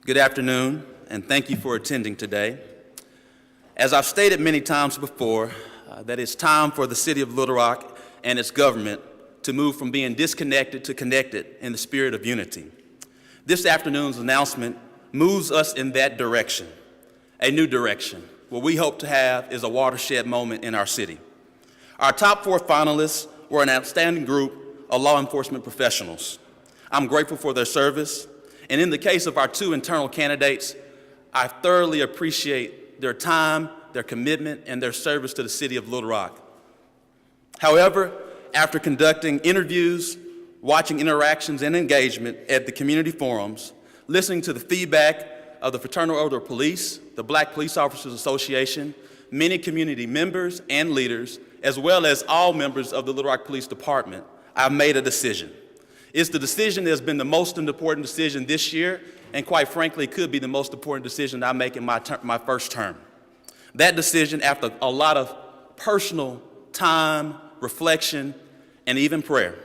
Good afternoon, and thank you for attending today. As I've stated many times before, that it's time for the City of Little Rock and its government to move from being disconnected to connected in the spirit of unity. This afternoon's announcement moves us in that direction, a new direction. What we hope to have is a watershed moment in our city. Our top 4 finalists were an outstanding group of law enforcement professionals. I'm grateful for their service, and in the case of our 2 internal candidates, I thoroughly appreciate their time, their commitment, and their service to the City of Little Rock. However, after conducting interviews, watching interactions and engagement at the community forums, listening to the feedback of the Fraternal Order of Police, the Black Police Officers Association, many community members and leaders, as well as all members of the Little Rock Police Department, I've made a decision. It's the decision that has been the most important decision this year, and quite frankly, could be the most important decision I make in my first term. That decision, after a lot of personal time, reflection, and even prayer,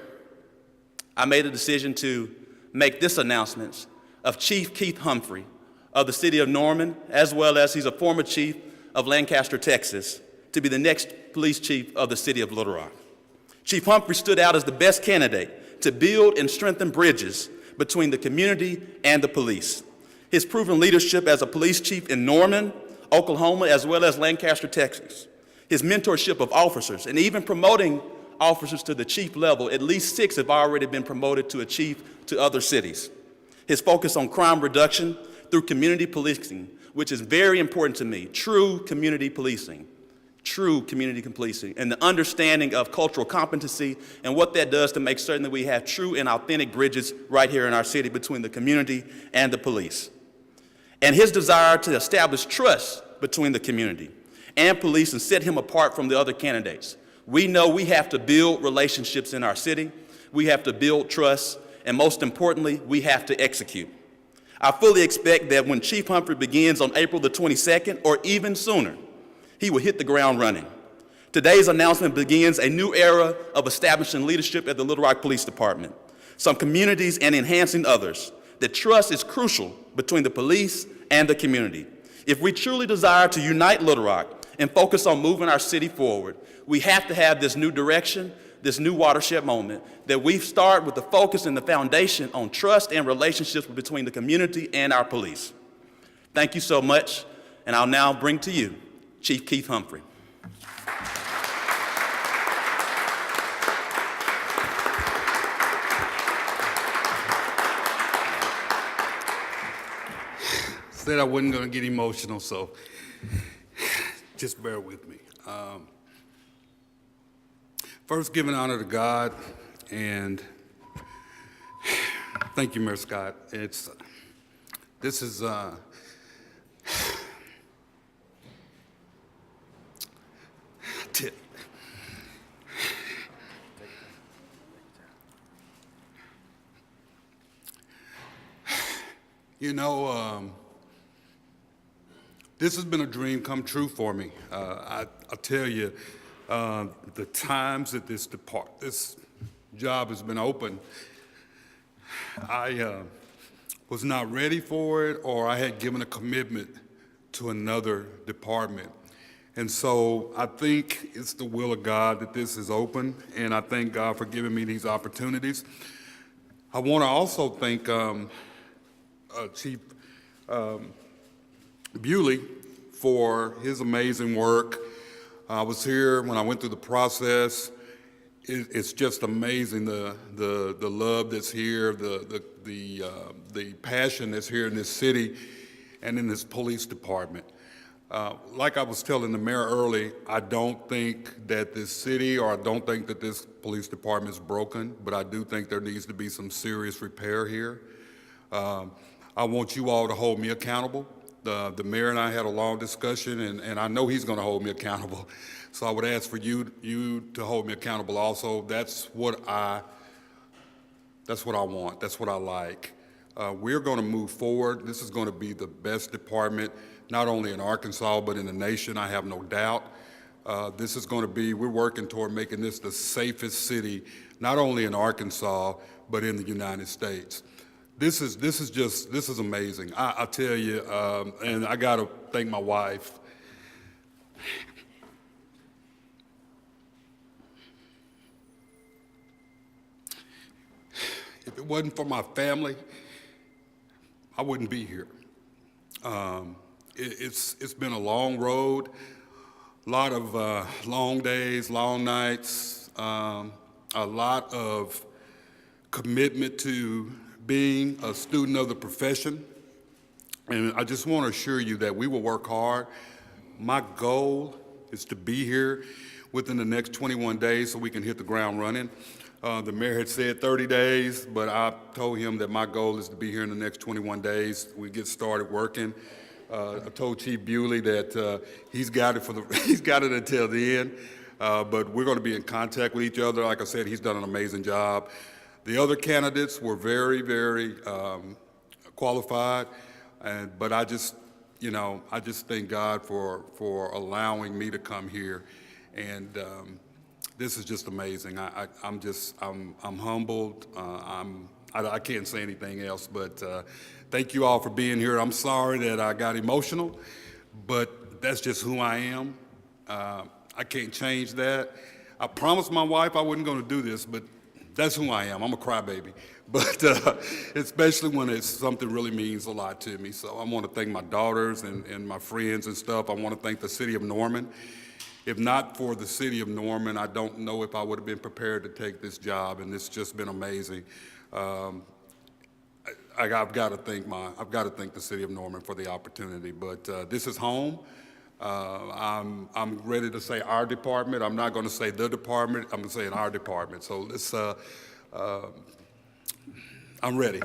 I made a decision to make this announcement of Chief Keith Humphrey of the City of Norman, as well as he's a former chief of Lancaster, Texas, to be the next police chief of the City of Little Rock. Chief Humphrey stood out as the best candidate to build and strengthen bridges between the community and the police. His proven leadership as a police chief in Norman, Oklahoma, as well as Lancaster, Texas. His mentorship of officers, and even promoting officers to the chief level. At least 6 have already been promoted to a chief to other cities. His focus on crime reduction through community policing, which is very important to me, true community policing, and the understanding of cultural competency and what that does to make certain that we have true and authentic bridges right here in our city between the community and the police. And his desire to establish trust between the community and police and set him apart from the other candidates. We know we have to build relationships in our city, we have to build trust, and most importantly, we have to execute. I fully expect that when Chief Humphrey begins on April the 22nd, or even sooner, he will hit the ground running. Today's announcement begins a new era of establishing leadership at the Little Rock Police Department, some communities and enhancing others. The trust is crucial between the police and the community. If we truly desire to unite Little Rock and focus on moving our city forward, we have to have this new direction, this new watershed moment, that we start with the focus and the foundation on trust and relationships between the community and our police. Thank you so much, and I'll now bring to you Chief Keith Humphrey. Said I wasn't going to get emotional, so just bear with me. First, giving honor to God, and thank you, Mayor Scott. This is this has been a dream come true for me. I'll tell you, the times that this job has been open, I was not ready for it, or I had given a commitment to another department. And so I think it's the will of God that this is open, and I thank God for giving me these opportunities. I want to also thank Chief Bewley for his amazing work. I was here when I went through the process. It's just amazing the love that's here, the passion that's here in this city and in this police department. Like I was telling the mayor early, I don't think that this city, or I don't think that this police department is broken, but I do think there needs to be some serious repair here. I want you all to hold me accountable. The mayor and I had a long discussion, and I know he's going to hold me accountable. So I would ask for you to hold me accountable also. That's what I want. That's what I like. We're going to move forward. This is going to be the best department, not only in Arkansas, but in the nation, I have no doubt. This is going to be, we're working toward making this the safest city, not only in Arkansas, but in the United States. This is amazing. I tell you, and I got to thank my wife. If it wasn't for my family, I wouldn't be here. It's been a long road, a lot of long days, long nights, a lot of commitment to being a student of the profession. And I just want to assure you that we will work hard. My goal is to be here within the next 21 days so we can hit the ground running. The mayor had said 30 days, but I told him that my goal is to be here in the next 21 days. We get started working. I told Chief Bewley that he's got it he's got it until the end. But we're going to be in contact with each other. Like I said, he's done an amazing job. The other candidates were very, very qualified, but I just thank God for allowing me to come here, and this is just amazing. I'm humbled. I can't say anything else, but thank you all for being here. I'm sorry that I got emotional, but that's just who I am. I can't change that. I promised my wife I wasn't going to do this, but that's who I am. I'm a crybaby, but especially when it's something really means a lot to me. So I want to thank my daughters and my friends and stuff. I want to thank the city of Norman. If not for the city of Norman, I don't know if I would have been prepared to take this job, and it's just been amazing. I've got to thank the city of Norman for the opportunity. But this is home. I'm ready to say our department. I'm not going to say the department. I'm going to say our department. So let's. I'm ready.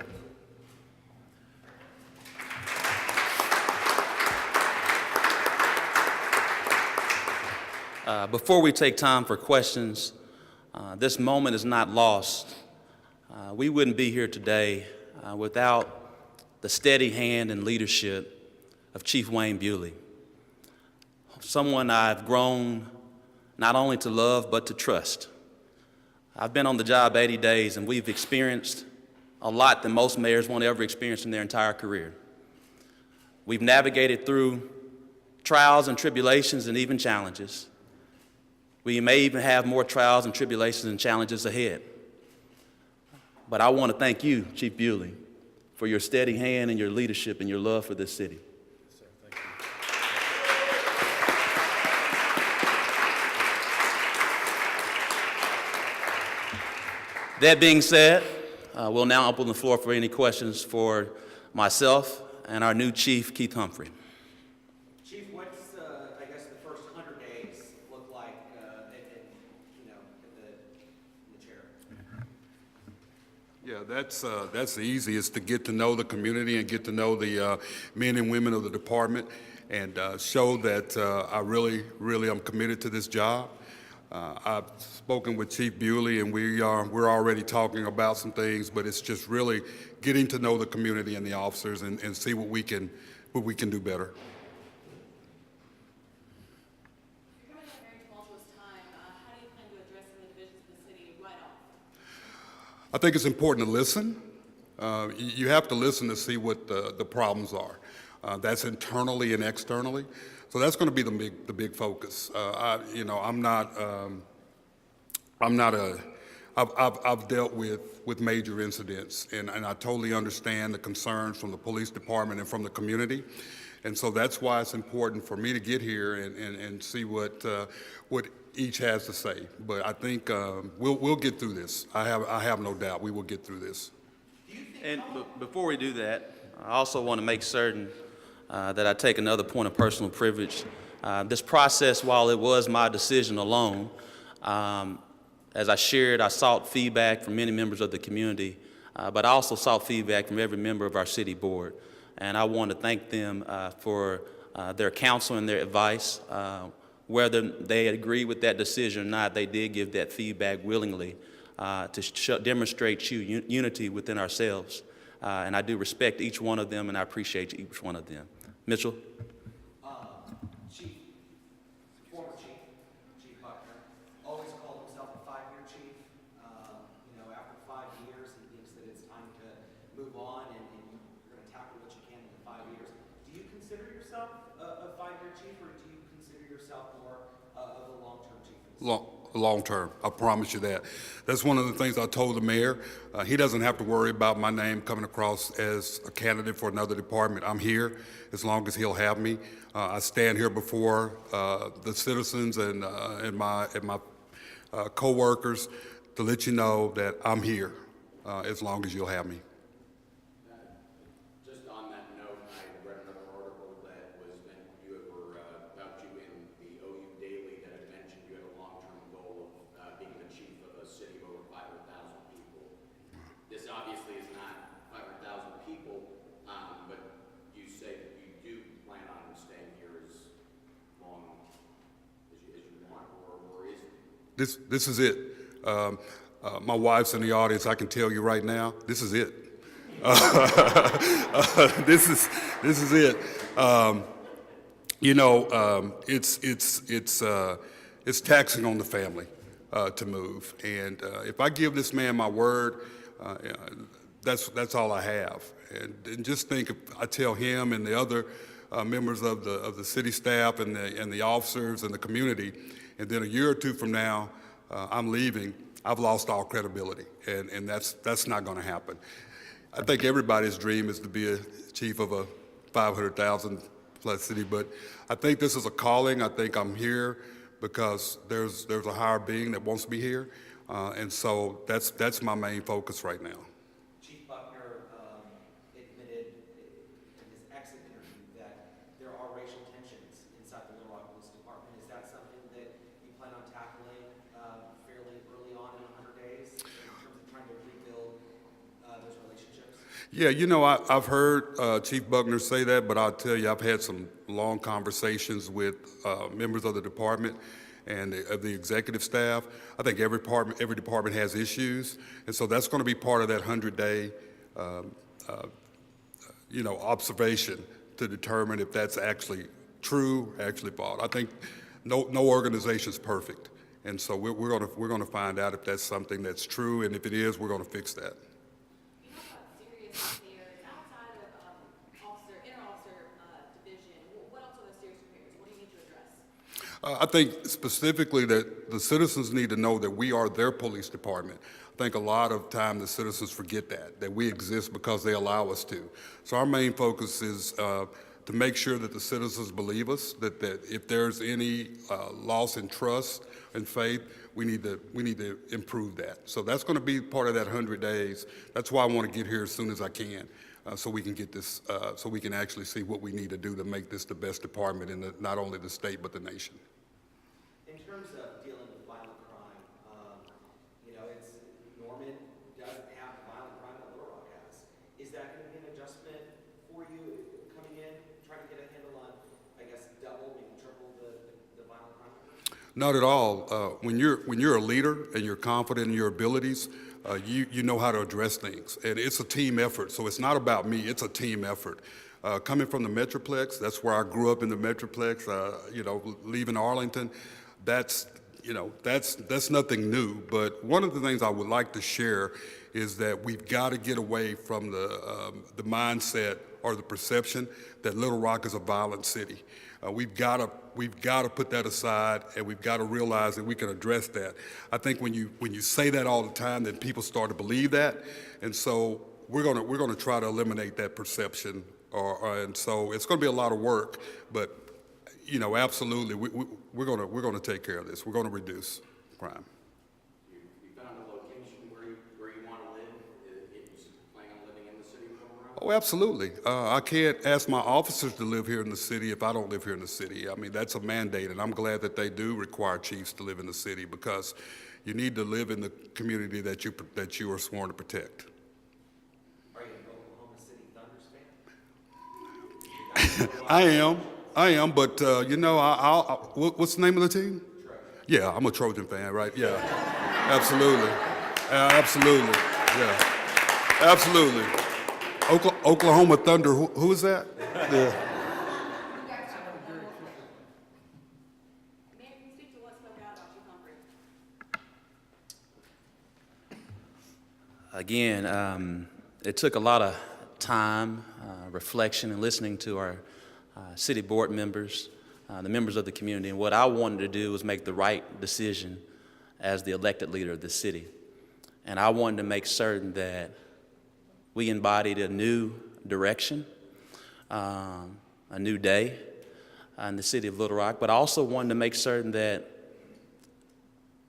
Before we take time for questions, this moment is not lost. We wouldn't be here today without the steady hand and leadership of Chief Wayne Bewley, someone I've grown not only to love but to trust. I've been on the job 80 days, and we've experienced a lot that most mayors won't ever experience in their entire career. We've navigated through trials and tribulations and even challenges. We may even have more trials and tribulations and challenges ahead. But I want to thank you, Chief Bewley, for your steady hand and your leadership and your love for this city. Yes, sir. Thank you. That being said, we'll now open the floor for any questions for myself and our new chief, Keith Humphrey. Chief, what's I guess the first 100 days look like in the chair? Yeah, that's the easiest, to get to know the community and get to know the men and women of the department, and show that I really am committed to this job. I've spoken with Chief Bewley, and we're already talking about some things, but it's just really getting to know the community and the officers and see what we can do better. You're going to have a very tumultuous time. How do you plan to address some of the divisions in the city right off? I think it's important to listen. You have to listen to see what the problems are. That's internally and externally. So that's going to be the big focus. I've dealt with major incidents, and I totally understand the concerns from the police department and from the community. And so that's why it's important for me to get here and see what each has to say. But I think we'll get through this. I have no doubt we will get through this. And before we do that, I also want to make certain that I take another point of personal privilege. This process, while it was my decision alone, as I shared, I sought feedback from many members of the community, but I also sought feedback from every member of our city board. And I want to thank them for their counsel and their advice. Whether they agreed with that decision or not, they did give that feedback willingly to demonstrate unity within ourselves. And I do respect each one of them, and I appreciate each one of them. Mitchell? Chief, former Chief Buckner, always called himself a 5-year chief. After 5 years, he thinks that it's time to move on. chief, or do you consider yourself more of a long-term chief? Long term, I promise you that. That's one of the things I told the mayor. He doesn't have to worry about my name coming across as a candidate for another department. I'm here as long as he'll have me. I stand here before the citizens and my co-workers to let you know that I'm here as long as you'll have me. Just on that note, I read another article that was meant about you in the OU Daily that had mentioned you had a long-term goal of being the chief of a city of over 500,000 people. This obviously is not 500,000 people, but you say that you do plan on staying here as long as you want, or is it? This is it. My wife's in the audience. I can tell you right now, this is it. This is it. It's taxing on the family to move, and if I give this man my word, that's all I have. And just think, if I tell him and the other members of the city staff and the officers and the community, and then a year or two from now, I'm leaving, I've lost all credibility, and that's not going to happen. I think everybody's dream is to be a chief of a 500,000 plus city, but I think this is a calling. I think I'm here because there's a higher being that wants me here, and so that's my main focus right now. Chief Buckner admitted in his exit interview that there are racial tensions inside the Little Rock Police Department. Is that something that you plan on tackling fairly early on in 100 days in terms of trying to rebuild those relationships? Yeah, I've heard Chief Buckner say that, but I'll tell you, I've had some long conversations with members of the department and of the executive staff. I think every department has issues, and so that's going to be part of that 100-day, observation to determine if that's actually true, actually false. I think no organization is perfect, and so we're going to find out if that's something that's true, and if it is, we're going to fix that. You talk about serious affairs outside of inter-officer division. What else are those serious affairs? What do you need to address? I think specifically that the citizens need to know that we are their police department. I think a lot of time the citizens forget that we exist because they allow us to. So our main focus is to make sure that the citizens believe us, that if there's any loss in trust and faith, we need to improve that. So that's going to be part of that 100 days. That's why I want to get here as soon as I can, so we can get this, so we can actually see what we need to do to make this the best department in not only the state but the nation. In terms of dealing with violent crime, Norman doesn't have the violent crime that Little Rock has. Is that going to be an adjustment for you coming in, trying to get a handle on, I guess, double, maybe triple the violent crime? Not at all. When you're a leader and you're confident in your abilities, you know how to address things, and it's a team effort. So it's not about me; it's a team effort. Coming from the Metroplex, that's where I grew up in the Metroplex. Leaving Arlington, that's nothing new. But one of the things I would like to share is that we've got to get away from the mindset or the perception that Little Rock is a violent city. We've got to put that aside, and we've got to realize that we can address that. I think when you say that all the time, then people start to believe that, and so we're gonna try to eliminate that perception. And so it's going to be a lot of work, but absolutely, we're gonna take care of this. We're going to reduce crime. You found a location where you want to live? You plan on living in the city of Little Rock? Oh, absolutely. I can't ask my officers to live here in the city if I don't live here in the city. I mean, that's a mandate, and I'm glad that they do require chiefs to live in the city, because you need to live in the community that you are sworn to protect. Are you an Oklahoma City Thunders fan? I am, but what's the name of the team? Trojan. Yeah, I'm a Trojan fan, right? Yeah, absolutely, absolutely, yeah, absolutely. Oklahoma Thunder. Who is that? Yeah. Mayor, can you speak to what spoke out about you, Humphrey? Again, it took a lot of time, reflection, and listening to our city board members, the members of the community. And what I wanted to do was make the right decision as the elected leader of the city. And I wanted to make certain that we embodied a new direction, a new day in the city of Little Rock, but I also wanted to make certain that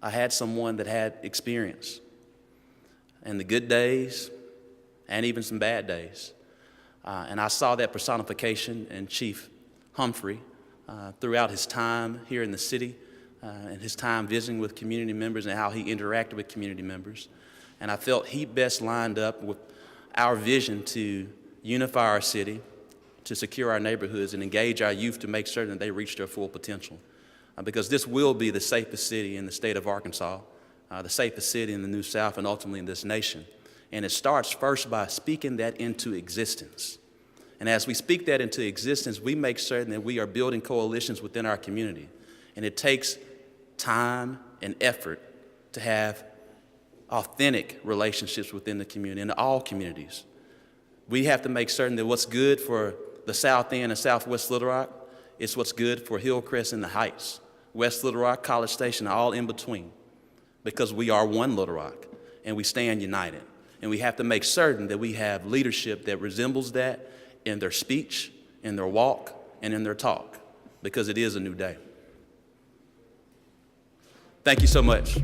I had someone that had experience in the good days and even some bad days. And I saw that personification in Chief Humphrey throughout his time here in the city and his time visiting with community members and how he interacted with community members. And I felt he best lined up with our vision to unify our city, to secure our neighborhoods, and engage our youth to make certain that they reach their full potential. Because this will be the safest city in the state of Arkansas, the safest city in the New South, and ultimately in this nation. And it starts first by speaking that into existence. And as we speak that into existence, we make certain that we are building coalitions within our community. And it takes time and effort to have authentic relationships within the community, in all communities. We have to make certain that what's good for the South End and Southwest Little Rock is what's good for Hillcrest and the Heights, West Little Rock, College Station, all in between, because we are one Little Rock and we stand united. And we have to make certain that we have leadership that resembles that in their speech, in their walk, and in their talk, because it is a new day. Thank you so much.